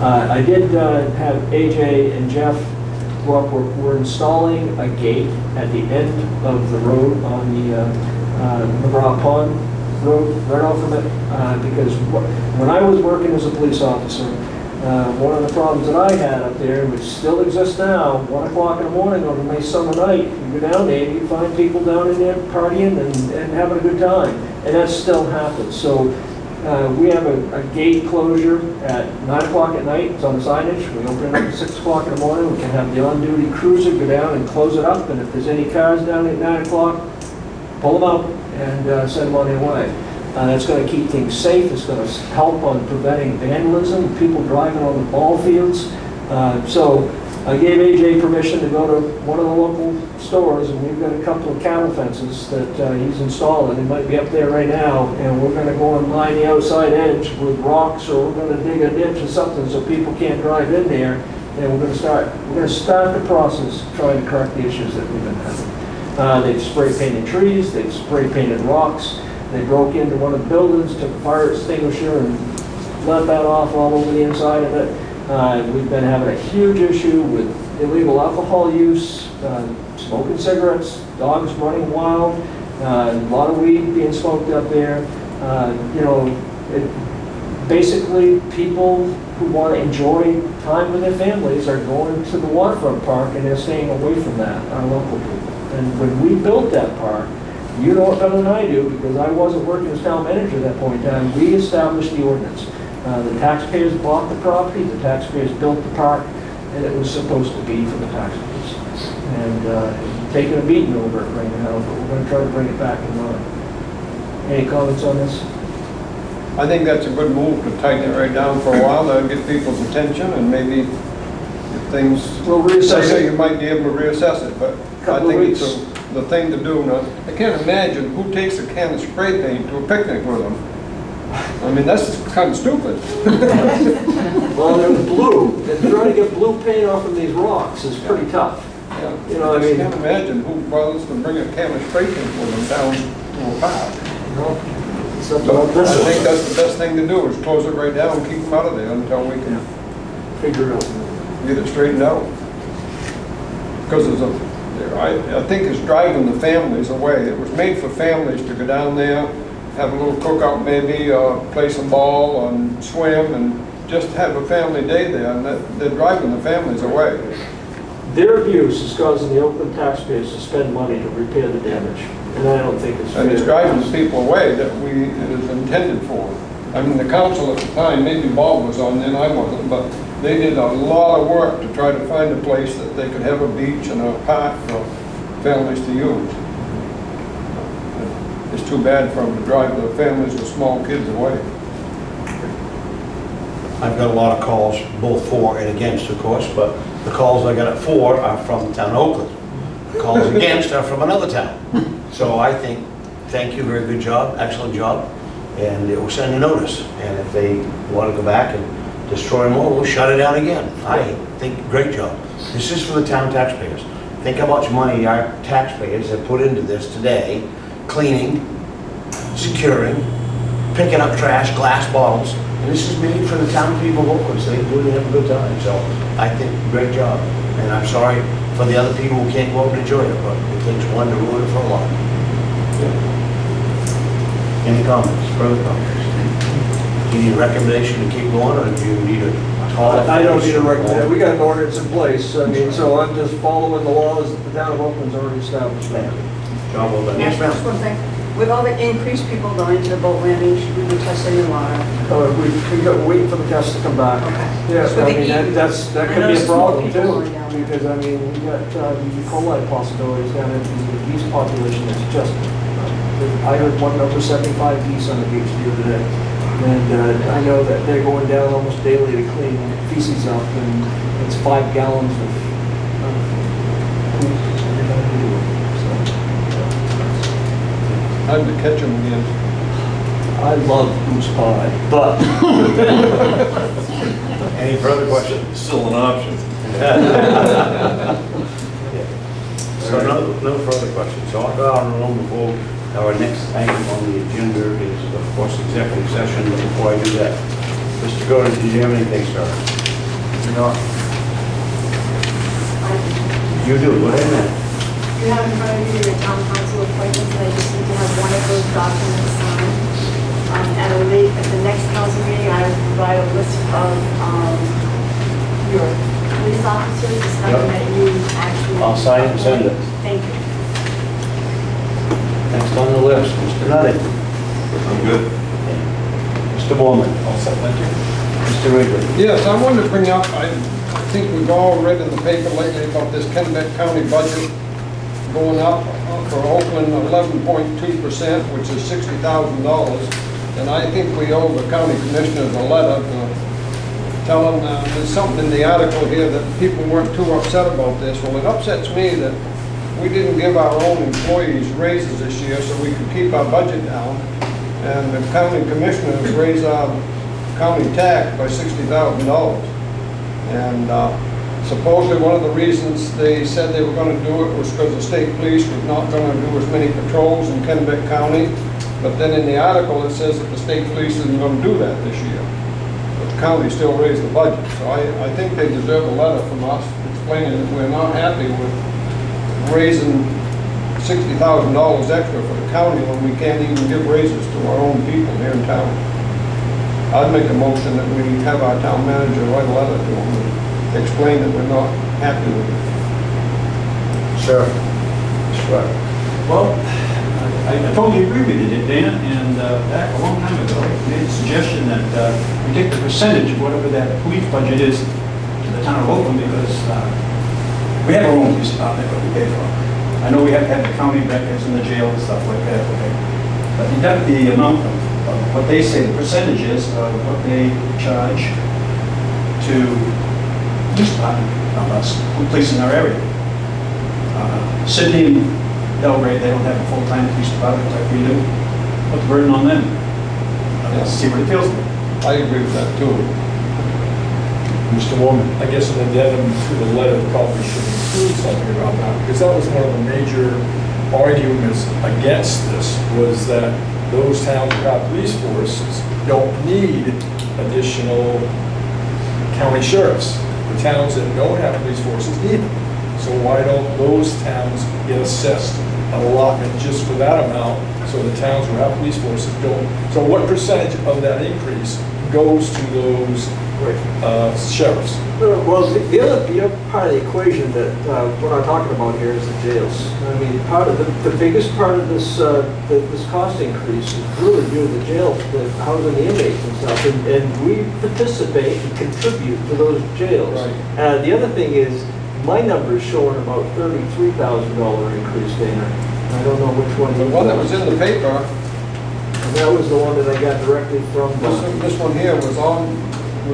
I did have AJ and Jeff go up. We're installing a gate at the end of the road on the McGraw Pond Road, right off of it, because when I was working as a police officer, one of the problems that I had up there, which still exists now, 1 o'clock in the morning on a nice summer night, you go down there, you find people down in there partying and having a good time, and that still happens. So we have a gate closure at 9 o'clock at night. It's on the signage. We open it up at 6 o'clock in the morning. We can have the on-duty cruiser go down and close it up, and if there's any cars down at 9 o'clock, pull them out and send them on their way. That's going to keep things safe. It's going to help on preventing vandalism, people driving on the ball fields. So I gave AJ permission to go to one of the local stores, and we've got a couple of cattle fences that he's installing. It might be up there right now, and we're going to go and line the outside edge with rocks, or we're going to dig a ditch or something so people can't drive in there. And we're going to start the process of trying to correct the issues that we've been having. They've spray painted trees, they've spray painted rocks. They broke into one of the buildings, took a fire extinguisher and let that off all over the inside of it. We've been having a huge issue with illegal alcohol use, smoking cigarettes, dogs running wild, a lot of weed being smoked up there. Basically, people who want to enjoy time with their families are going to the waterfront park, and they're staying away from that, our local people. And when we built that park, you know it better than I do, because I wasn't working as town manager at that point in time. We established the ordinance. The taxpayers bought the property, the taxpayers built the park, and it was supposed to be for the taxpayers. And taking a beating over it right now, but we're going to try to bring it back in line. Any comments on this? I think that's a good move to tighten it right down for a while, to get people's attention, and maybe if things, we'll reassess it. You might be able to reassess it, but I think it's the thing to do. Now, I can't imagine who takes a can of spray paint to a picnic with them. I mean, that's kind of stupid. Well, they're blue. And trying to get blue paint off of these rocks is pretty tough. Yeah. You know, I can't imagine who bothers to bring a can of spray paint with them down to a park. So I think that's the best thing to do, is close it right down and keep them out of there until we can figure it out, get it straightened out. Because I think it's driving the families away. It was made for families to go down there, have a little cookout maybe, play some ball and swim, and just have a family day there, and they're driving the families away. Their abuse is causing the Oakland taxpayers to spend money to repair the damage, and I don't think it's fair. And it's driving the people away that it is intended for. I mean, the council at the time, maybe Bob was on then, I wasn't, but they did a lot of work to try to find a place that they could have a beach and a park for families to use. It's too bad for them to drive the families with small kids away. I've got a lot of calls, both for and against, of course, but the calls I got for are from the town of Oakland. The calls against are from another town. So I think, thank you, very good job, excellent job, and it will send a notice. And if they want to go back and destroy more, we'll shut it down again. I think, great job. This is for the town taxpayers. Think how much money our taxpayers have put into this today, cleaning, securing, picking up trash, glass bottles, and this is made for the town people of Oakland, so they can do it and have a good time. So I think, great job. And I'm sorry for the other people who can't go out and enjoy it, but it takes one to ruin it for a lot. Any comments, further comments? Do you need a recommendation to keep going, or do you need a call? I don't need a recommendation. We got an ordinance in place. I mean, so I'm just following the laws that the town of Oakland's already established. John, well done. Yes, Just ma'am. one thing. With all the increased people going to the boat landing, should we be testing the water? We got waiting for the test to come back. Okay. Yeah, So I the mean, heat- that could I be know a problem people too, going down there. because I mean, we got E. coli possibilities down in the geese population. It's just, I heard one number 75 geese on the beach the other day. And I know that they're going down almost daily to clean feces up, and it's 5 gallons of poop every time they do it. Time to catch them again. I love goose pie, but Any further questions? Still an option. So no further questions. So I'll go out and room before our next item on the agenda is, of course, executive session. But before I do that, Mr. Gordon, did you have anything, sir? No. You do, go ahead, man. You have in front of you your town council appointments, and I just need to have one of those documents signed. At the next council meeting, I will provide a list of your police officers, it's something that you actually. I'll sign it and send it. Thank you. Next on the list, Mr. Nutting. I'm good. Mr. Mormon. All set, thank you. Mr. Wrigley. Yes, I wanted to bring up, I think we've all read in the paper lately about this Kennebec County budget going up for Oakland 11.2%, which is $60,000. And I think we owe the county commissioners a letter telling, there's something in the article here that people weren't too upset about this. Well, it upsets me that we didn't give our own employees raises this year so we could keep our budget down. And the county commissioners raised our county tax by $60,000. And supposedly one of the reasons they said they were going to do it was because the state police was not going to do as many patrols in Kennebec County. But then in the article it says that the state police isn't going to do that this year. But the county still raised the budget. So I think they deserve a letter from us explaining that we're not happy with raising $60,000 extra for the county when we can't even give raises to our own people here in town. I'd make a motion that we have our town manager write a letter to them and explain that we're not happy with it. Sir. Sure. Well, I totally agree with you, Dana, and back a long time ago, I made a suggestion that we take the percentage of whatever that police budget is to the town of Oakland, because we have our own police department that we pay for. I know we have to have the county records in the jail and stuff like that, okay? But deduct the amount of what they say the percentage is of what they charge to police department of us, police in our area. Sydney and Delray, they don't have a full-time police department like we do. Put the burden on them. Let's see what it feels like. I agree with that too. Mr. Mormon. I guess an addendum to the letter probably should include something about that, because that was one of the major arguments against this, was that those towns that have police forces don't need additional county sheriffs. The towns that don't have police forces need them. So why don't those towns get assessed an allotment just for that amount, so the towns who have police forces don't? So what percentage of that increase goes to those sheriffs? Well, the other part of the equation that we're not talking about here is the jails. I mean, part of the biggest part of this this cost increase is really due to the jails, the housing the inmates and stuff, and we participate and contribute to those jails. Right. The other thing is, my number is showing about $33,000 increase, Dana. I don't know which one. The one that was in the paper, And that was the one that I got directly from. this one here was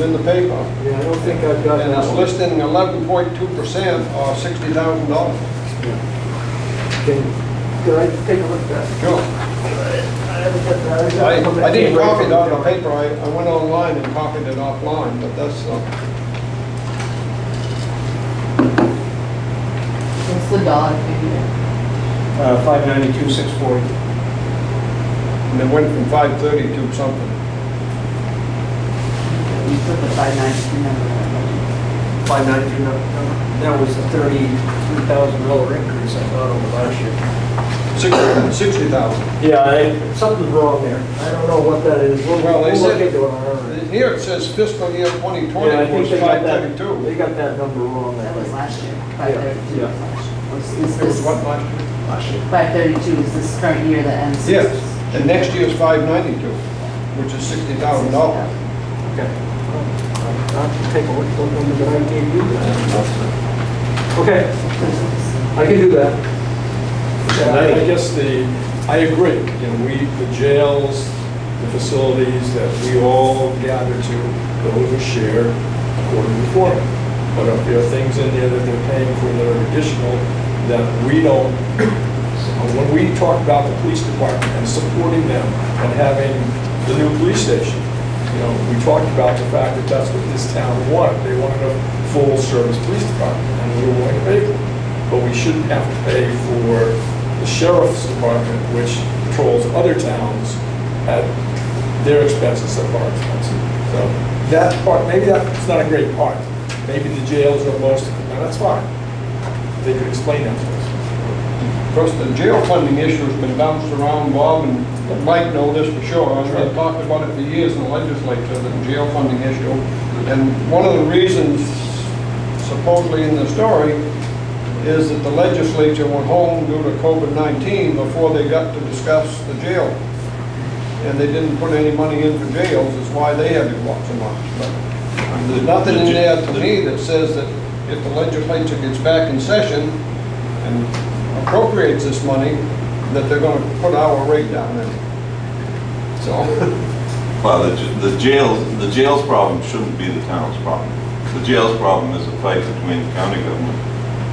in the paper. Yeah, I don't think I've got And that it's one. listing 11.2% or $60,000. Could I take a look at that? Sure. I haven't got that. I didn't copy it on the paper, I went online and copied it offline, but that's, What's the dollar figure? 592,640. and it went from 530 to something. You put the 592 number on it. 592 number. That was a $33,000 increase I thought over last year. 60,000. Yeah, something's wrong there. I don't know what that is. Well, they We'll look said, into it on our end. here it says fiscal year 2020 Yeah, I think was they got that, 532. they got that number wrong. That was last year, Yeah. 532. It was what last year? Last year. 532 is this current year that ends. Yes, and next year's 592, which is $60,000. Okay. I'll take a look at those numbers that I gave you. Okay, I can do that. I guess I agree, the jails, the facilities that we all gather to, those are shared according to formula. But if there are things in there that they're paying for that are additional, that we don't, when we talk about the police department and supporting them and having the new police station, we talked about the fact that that's what this town wanted. They wanted a full-service police department, and we were willing to pay for it. But we shouldn't have to pay for the sheriff's department, which patrols other towns at their expenses, that are expensive. So that part, maybe that's not a great part. maybe the jails are most, now that's fine. They could explain that to us. Of course, the jail funding issue has been bounced around, Bob, and Mike know this for sure. I've talked about it for years in the legislature, the jail funding issue. And one of the reasons, supposedly in the story, is that the legislature went home due to COVID-19 before they got to discuss the jail. And they didn't put any money in for jails, is why they had to go up so much. But there's nothing in there to me that says that if the legislature gets back in session and appropriates this money, that they're gonna put our rate down there. So, Well, the jail's problem shouldn't be the town's problem. The jail's problem is a fight between the county government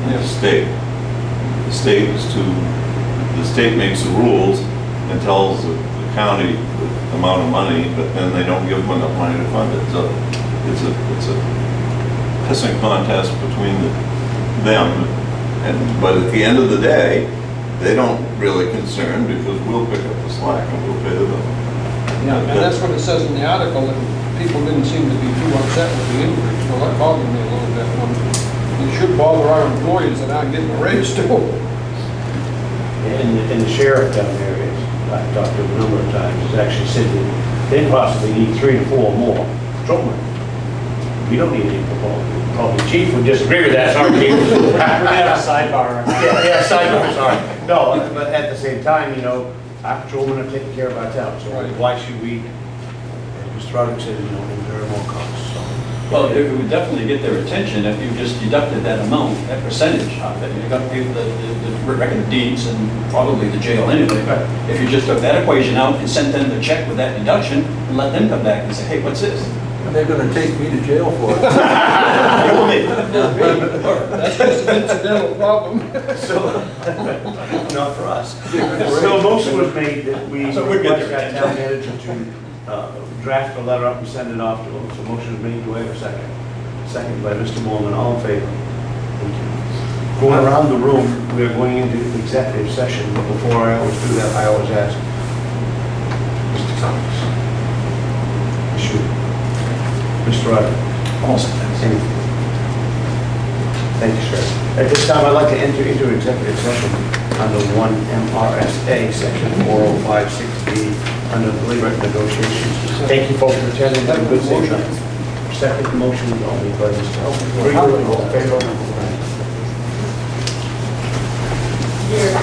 and the state. The state makes the rules and tells the county the amount of money, but then they don't give them enough money to fund it. So it's a pissing contest between them. But at the end of the day, they don't really concern because we'll pick up the slack and we'll pay the bill. yeah, and that's what it says in the article, that people didn't seem to be too upset with the increase. Well, that bothered me a little bit. It should bother our employees that aren't getting a raise too. And the sheriff down there is, I've talked to him a number of times, has actually said that they possibly need 3 to 4 more patrolmen. We don't need any patrolmen. Probably the chief would disagree with that, sorry, chief. We're gonna have a sidebar. Yeah, sidebar, sorry. No, but at the same time, you know, our patrolmen are taking care of our town, so Right. why should we, as Mr. Roddick said, you know, incur more costs, so. Well, it would definitely get their attention if you just deducted that amount, that percentage of it. You're gonna give the record of deeds and probably the jail anyway. But if you just took that equation out and sent them the check with that deduction and let them come back and say, hey, what's this? And they're gonna take me to jail for it. That's just an incidental problem. Not for us. So motion was made that we So we'd get request their our town manager to draft a letter up and send it off to them. So motion was made, do I have a second? Second by Mr. Mormon, all in favor? Thank you. Going around the room, we are going into executive session, but before I always do that, I always ask, Mr. Thomas. Sure. Mr. Roddick. Almost. Anything? Thank you, sir. At this time, I'd like to enter into executive session under 1 MRSA, section 4056B, under labor negotiations. Thank you folks for attending. Have a good day. Second motion, all made by Mr. Green. All in favor? Here.